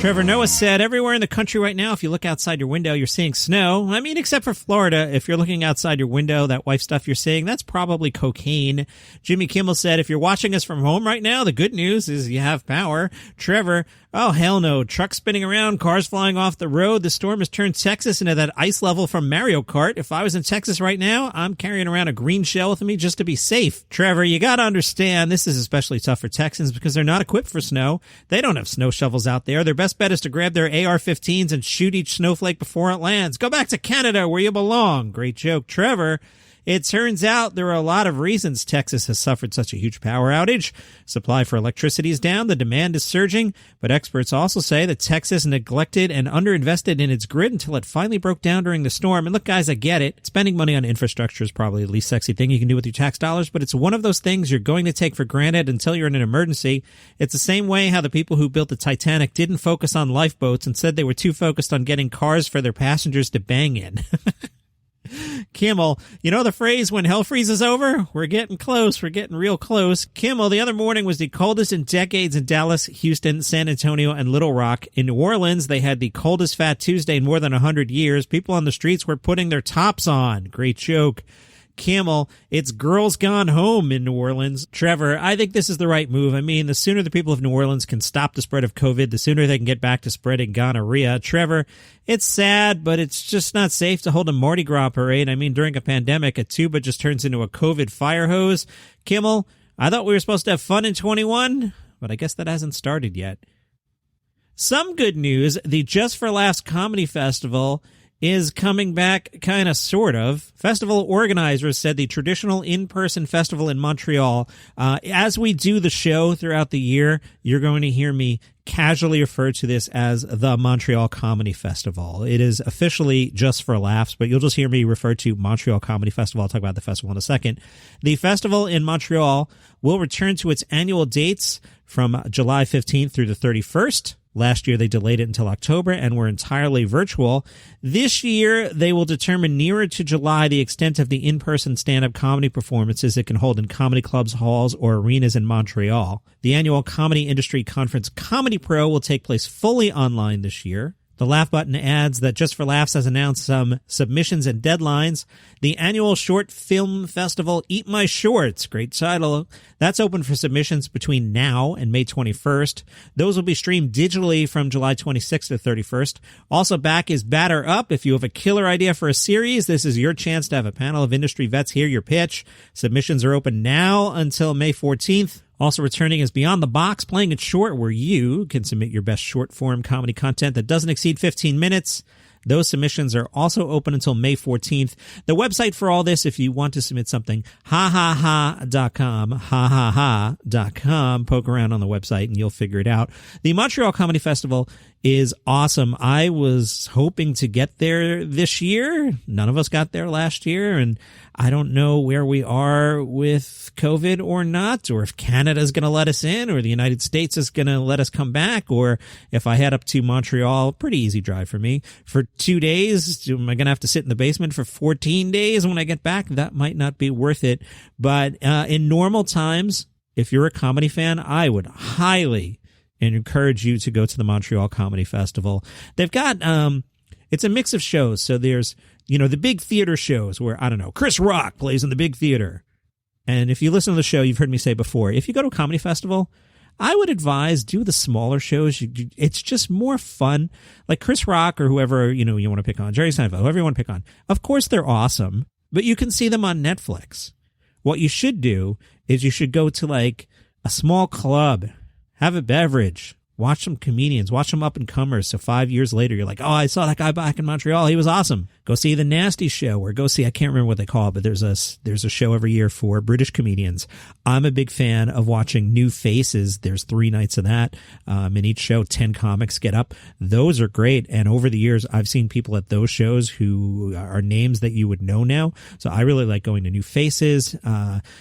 Trevor Noah said, everywhere in the country right now, if you look outside your window, you're seeing snow. I mean, except for Florida. If you're looking outside your window, that white stuff you're seeing, that's probably cocaine. Jimmy Kimmel said, if you're watching us from home right now, the good news is you have power. Trevor, oh, hell no. Trucks spinning around, cars flying off the road. The storm has turned Texas into that ice level from Mario Kart. If I was in Texas right now, I'm carrying around a green shell with me just to be safe. Trevor, you got to understand, this is especially tough for Texans because they're not equipped for snow. They don't have snow shovels out there. Their best bet is to grab their AR-15s and shoot each snowflake before it lands. Go back to Canada where you belong. Great joke, Trevor. It turns out there are a lot of reasons Texas has suffered such a huge power outage. Supply for electricity is down, the demand is surging, but experts also say that Texas neglected and underinvested in its grid until it finally broke down during the storm. And look, guys, I get it. Spending money on infrastructure is probably the least sexy thing you can do with your tax dollars, but it's one of those things you're going to take for granted until you're in an emergency. It's the same way how the people who built the Titanic didn't focus on lifeboats and said they were too focused on getting cars for their passengers to bang in. Kimmel, you know the phrase, when hell freezes over? We're getting close. We're getting real close. Kimmel, the other morning was the coldest in decades in Dallas, Houston, San Antonio, and Little Rock. In New Orleans, they had the coldest Fat Tuesday in more than 100 years. People on the streets were putting their tops on. Great joke. Kimmel, it's girls gone home in New Orleans. Trevor, I think this is the right move. I mean, the sooner the people of New Orleans can stop the spread of COVID, the sooner they can get back to spreading gonorrhea. Trevor, it's sad, but it's just not safe to hold a Mardi Gras parade. I mean, during a pandemic, a tuba just turns into a COVID fire hose. Kimmel, I thought we were supposed to have fun in 21, but I guess that hasn't started yet. Some good news, the Just for Laughs Comedy Festival is coming back, kind of, sort of. Festival organizers said the traditional in-person festival in Montreal, as we do the show throughout the year, you're going to hear me casually refer to this as the Montreal Comedy Festival. It is officially Just for Laughs, but you'll just hear me refer to Montreal Comedy Festival. I'll talk about the festival in a second. The festival in Montreal will return to its annual dates from July 15th through the 31st. Last year, they delayed it until October and were entirely virtual. This year, they will determine nearer to July the extent of the in-person stand-up comedy performances it can hold in comedy clubs, halls, or arenas in Montreal. The annual comedy industry conference Comedy Pro will take place fully online this year. The Laugh Button adds that Just for Laughs has announced some submissions and deadlines. The annual short film festival, Eat My Shorts, great title, that's open for submissions between now and May 21st. Those will be streamed digitally from July 26th to 31st. Also back is Batter Up. If you have a killer idea for a series, this is your chance to have a panel of industry vets hear your pitch. Submissions are open now until May 14th. Also returning is Beyond the Box, playing it short, where you can submit your best short-form comedy content that doesn't exceed 15 minutes. Those submissions are also open until May 14th. The website for all this, if you want to submit something, hahaha.com, hahaha.com. Poke around on the website and you'll figure it out. The Montreal Comedy Festival is awesome. I was hoping to get there this year. None of us got there last year, and I don't know where we are with COVID or not, or if Canada's going to let us in, or the United States is going to let us come back, or if I head up to Montreal, pretty easy drive for me, for 2 days. Am I going to have to sit in the basement for 14 days when I get back? That might not be worth it. But in normal times, if you're a comedy fan, I would highly encourage you to go to the Montreal Comedy Festival. They've got, it's a mix of shows. So there's, you know, the big theater shows where, I don't know, Chris Rock plays in the big theater. And if you listen to the show, you've heard me say before, if you go to a comedy festival, I would advise do the smaller shows. It's just more fun. Like Chris Rock or whoever, you know, you want to pick on, Jerry Seinfeld, whoever you want to pick on. Of course, they're awesome, but you can see them on Netflix. What you should do is you should go to like a small club, have a beverage, watch some comedians, watch some up-and-comers. So 5 years later, you're like, oh, I saw that guy back in Montreal. He was awesome. Go see The Nasty Show, or go see, I can't remember what they call it, but there's a show every year for British comedians. I'm a big fan of watching New Faces. There's 3 nights of that. In each show, 10 comics get up. Those are great. And over the years, I've seen people at those shows who are names that you would know now. So I really like going to New Faces.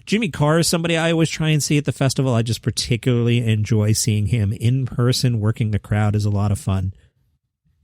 Jimmy Carr is somebody I always try and see at the festival. I just particularly enjoy seeing him in person. Working the crowd is a lot of fun.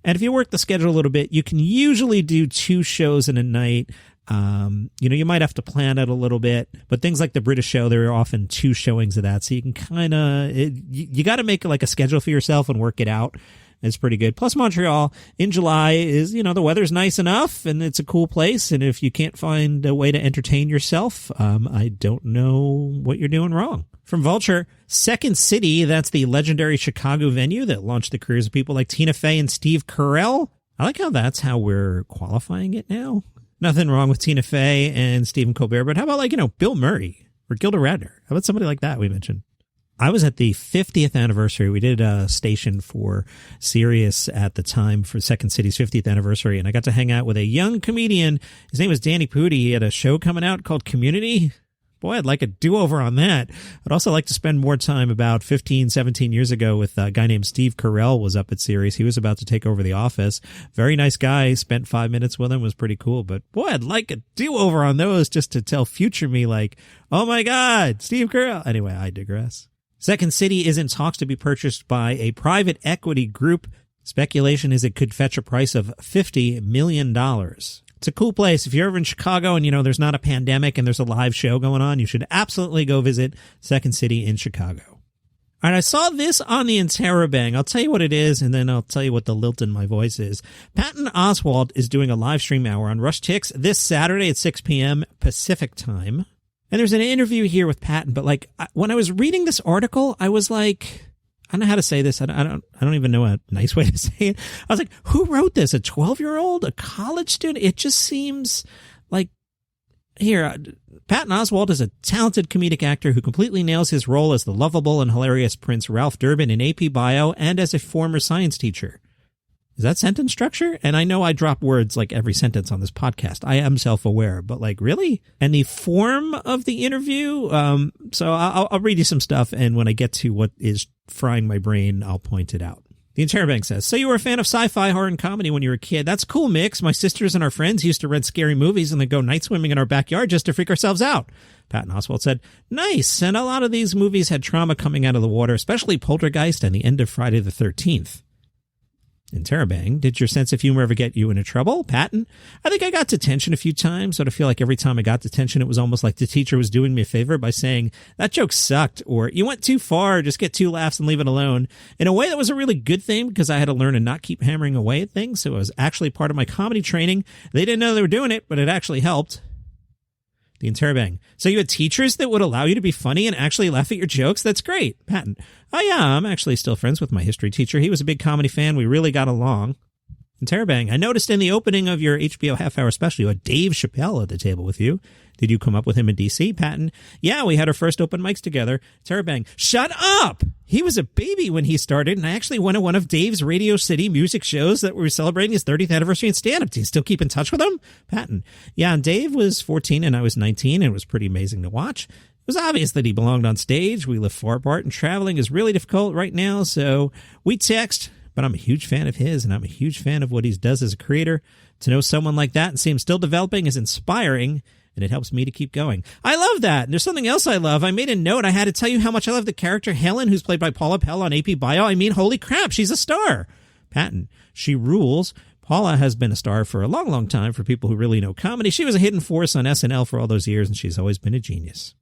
And if you work the schedule a little bit, you can usually do 2 shows in a night. You know, you might have to plan it a little bit, but things like the British show, there are often 2 showings of that. So you can kind of, you got to make like a schedule for yourself and work it out. It's pretty good. Plus, Montreal in July is, the weather's nice enough and it's a cool place. And if you can't find a way to entertain yourself, I don't know what you're doing wrong. From Vulture, Second City, that's the legendary Chicago venue that launched the careers of people like Tina Fey and Steve Carell. I like how that's how we're qualifying it now. Nothing wrong with Tina Fey and Stephen Colbert, but how about Bill Murray or Gilda Radner? How about somebody like that we mentioned? I was at the 50th anniversary. We did a station for Sirius at the time for Second City's 50th anniversary, and I got to hang out with a young comedian. His name was Danny Pudi. He had a show coming out called Community. Boy, I'd like a do-over on that. I'd also like to spend more time about 15, 17 years ago with a guy named Steve Carell was up at Sirius. He was about to take over The Office. Very nice guy. Spent 5 minutes with him. Was pretty cool. But boy, I'd like a do-over on those just to tell future me like, oh my God, Steve Carell. Anyway, I digress. Second City is in talks to be purchased by a private equity group. Speculation is it could fetch a price of $50 million. It's a cool place. If you're ever in Chicago and, there's not a pandemic and there's a live show going on, you should absolutely go visit Second City in Chicago. All right, I saw this on the Interrobang. I'll tell you what it is, and then I'll tell you what the lilt in my voice is. Patton Oswalt is doing a live stream hour on Rush Tix this Saturday at 6 p.m. Pacific time. And there's an interview here with Patton, but when I was reading this article, I was like, I don't know how to say this. I don't even know a nice way to say it. I was like, who wrote this? A 12-year-old? A college student? It just seems like, here, Patton Oswalt is a talented comedic actor who completely nails his role as the lovable and hilarious Prince Ralph Durbin in AP Bio and as a former science teacher. Is that sentence structure? And I know I drop words like every sentence on this podcast. I am self-aware, but really? And the form of the interview? So I'll read you some stuff, and when I get to what is frying my brain, I'll point it out. The Interbank says, so you were a fan of sci-fi, horror, and comedy when you were a kid. That's a cool mix. My sisters and our friends used to rent scary movies and then go night swimming in our backyard just to freak ourselves out. Patton Oswalt said, nice. And a lot of these movies had trauma coming out of the water, especially Poltergeist and the end of Friday the 13th. Interrobang, did your sense of humor ever get you into trouble? Patton, I think I got detention a few times, but I feel like every time I got detention, it was almost like the teacher was doing me a favor by saying, that joke sucked, or you went too far, just get 2 laughs and leave it alone. In a way, that was a really good thing because I had to learn to not keep hammering away at things, so it was actually part of my comedy training. They didn't know they were doing it, but it actually helped. The Interrobang. So you had teachers that would allow you to be funny and actually laugh at your jokes? That's great. Patton. Oh, yeah, I'm actually still friends with my history teacher. He was a big comedy fan. We really got along. Interrobang. I noticed in the opening of your HBO half-hour special, you had Dave Chappelle at the table with you. Did you come up with him in D.C., Patton? Yeah, we had our first open mics together. Interrobang. Shut up! He was a baby when he started, and I actually went to one of Dave's Radio City music shows that were celebrating his 30th anniversary in stand-up. Do you still keep in touch with him? Patton. Yeah, and Dave was 14 and I was 19, and it was pretty amazing to watch. It was obvious that he belonged on stage. We live far apart, and traveling is really difficult right now, so we text. But I'm a huge fan of his, and I'm a huge fan of what he does as a creator. To know someone like that and see him still developing is inspiring, and it helps me to keep going. I love that. And there's something else I love. I made a note. I had to tell you how much I love the character Helen, who's played by Paula Pell on AP Bio. I mean, holy crap, she's a star. Patton, she rules. Paula has been a star for a long, long time for people who really know comedy. She was a hidden force on SNL for all those years, and she's always been a genius.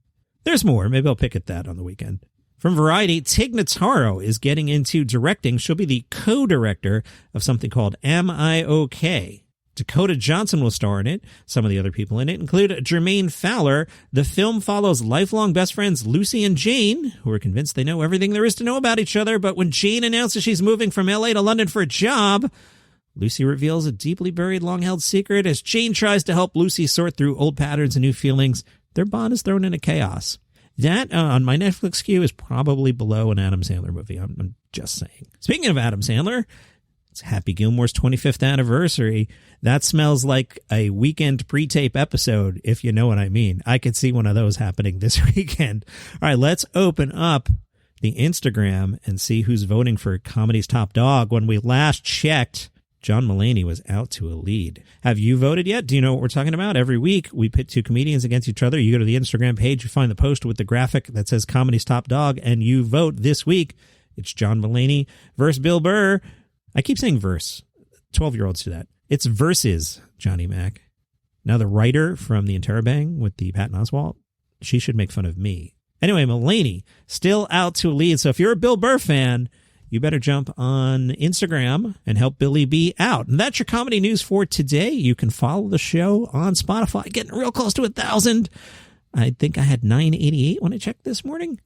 There's more. Maybe I'll pick at that on the weekend. From Variety, Tig Notaro is getting into directing. She'll be the co-director of something called Am I OK? Dakota Johnson will star in it. Some of the other people in it include Jermaine Fowler. The film follows lifelong best friends Lucy and Jane, who are convinced they know everything there is to know about each other. But when Jane announces she's moving from L.A. to London for a job, Lucy reveals a deeply buried, long-held secret. As Jane tries to help Lucy sort through old patterns and new feelings, their bond is thrown into chaos. That, on my Netflix queue, is probably below an Adam Sandler movie. I'm just saying. Speaking of Adam Sandler, it's Happy Gilmore's 25th anniversary. That smells like a weekend pre-tape episode, if you know what I mean. I could see one of those happening this weekend. All right, let's open up the Instagram and see who's voting for Comedy's Top Dog. When we last checked, John Mulaney was out to a lead. Have you voted yet? Do you know what we're talking about? Every week, we pit 2 comedians against each other. You go to the Instagram page, you find the post with the graphic that says Comedy's Top Dog, and you vote this week. It's John Mulaney versus Bill Burr. I keep saying verse. 12-year-olds do that. It's versus Johnny Mac. Now, the writer from the Interrobang with the Patton Oswalt, she should make fun of me. Anyway, Mulaney still out to a lead. So if you're a Bill Burr fan, you better jump on Instagram and help Billy B out. And that's your comedy news for today. You can follow the show on Spotify, getting real close to 1,000. I think I had 988 when I checked this morning.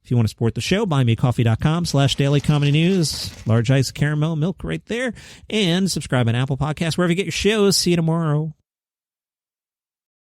If you want to support the show, buymeacoffee.com/daily comedy news. Large ice caramel milk right there. And subscribe on Apple Podcasts, wherever you get your shows. See you tomorrow.